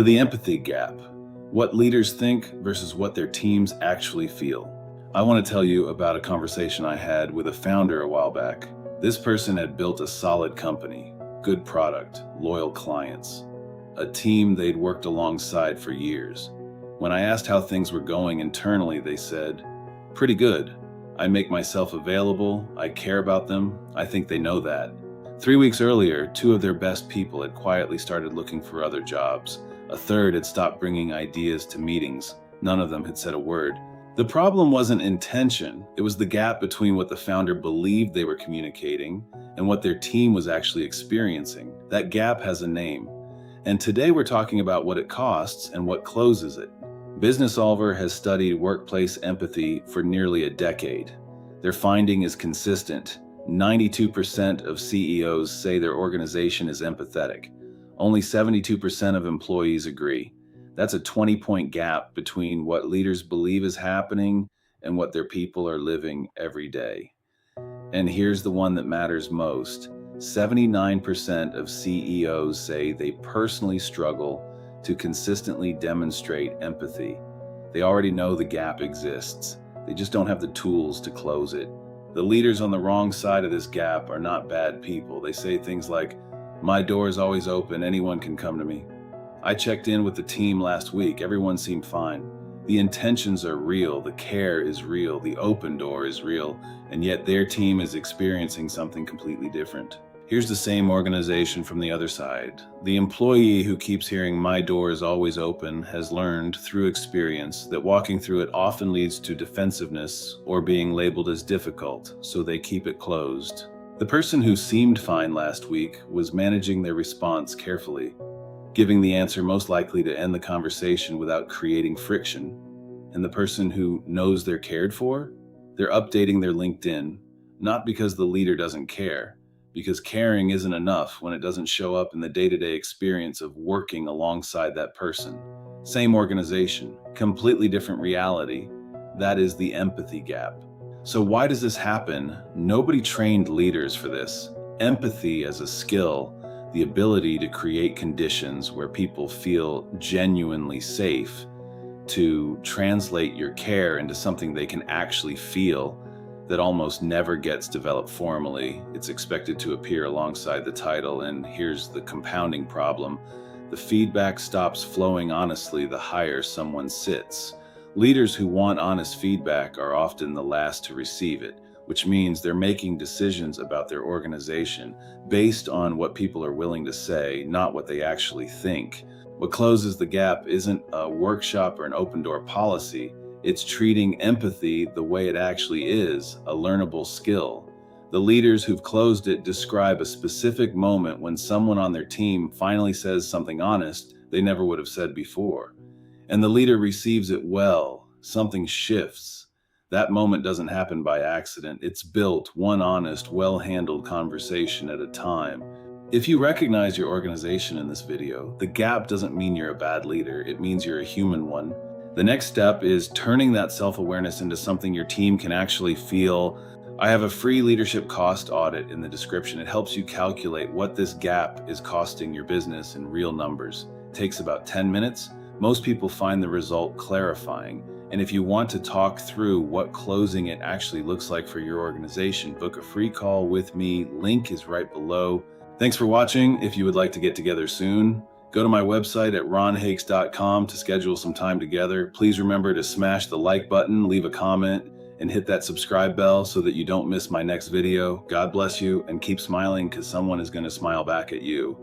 The empathy gap. What leaders think versus what their teams actually feel. I want to tell you about a conversation I had with a founder a while back. This person had built a solid company, good product, loyal clients, a team they'd worked alongside for years. When I asked how things were going internally, they said, "Pretty good. I make myself available, I care about them, I think they know that." 3 weeks earlier, two of their best people had quietly started looking for other jobs. A third had stopped bringing ideas to meetings. None of them had said a word. The problem wasn't intention, it was the gap between what the founder believed they were communicating and what their team was actually experiencing. That gap has a name. And today we're talking about what it costs and what closes it. Business Solver has studied workplace empathy for nearly a decade. Their finding is consistent. 92% of CEOs say their organization is empathetic. Only 72% of employees agree. That's a 20-point gap between what leaders believe is happening and what their people are living every day. And here's the one that matters most. 79% of CEOs say they personally struggle to consistently demonstrate empathy. They already know the gap exists. They just don't have the tools to close it. The leaders on the wrong side of this gap are not bad people. They say things like, "My door is always open, anyone can come to me. I checked in with the team last week, everyone seemed fine." The intentions are real, the care is real, the open door is real, and yet their team is experiencing something completely different. Here's the same organization from the other side. The employee who keeps hearing "my door is always open" has learned through experience that walking through it often leads to defensiveness or being labeled as difficult, so they keep it closed. The person who seemed fine last week was managing their response carefully, giving the answer most likely to end the conversation without creating friction. And the person who knows they're cared for, they're updating their LinkedIn, not because the leader doesn't care, because caring isn't enough when it doesn't show up in the day-to-day experience of working alongside that person. Same organization, completely different reality. That is the empathy gap. So why does this happen? Nobody trained leaders for this. Empathy as a skill, the ability to create conditions where people feel genuinely safe, to translate your care into something they can actually feel, that almost never gets developed formally. It's expected to appear alongside the title, and here's the compounding problem. The feedback stops flowing honestly the higher someone sits. Leaders who want honest feedback are often the last to receive it, which means they're making decisions about their organization based on what people are willing to say, not what they actually think. What closes the gap isn't a workshop or an open door policy. It's treating empathy the way it actually is, a learnable skill. The leaders who've closed it describe a specific moment when someone on their team finally says something honest they never would have said before. And the leader receives it well. Something shifts. That moment doesn't happen by accident. It's built one honest, well-handled conversation at a time. If you recognize your organization in this video, the gap doesn't mean you're a bad leader. It means you're a human one. The next step is turning that self-awareness into something your team can actually feel. I have a free leadership cost audit in the description. It helps you calculate what this gap is costing your business in real numbers. It takes about 10 minutes. Most people find the result clarifying. And if you want to talk through what closing it actually looks like for your organization, book a free call with me. Link is right below. Thanks for watching. If you would like to get together soon, go to my website at ronhakes.com to schedule some time together. Please remember to smash the like button, leave a comment, and hit that subscribe bell so that you don't miss my next video. God bless you, and keep smiling because someone is going to smile back at you.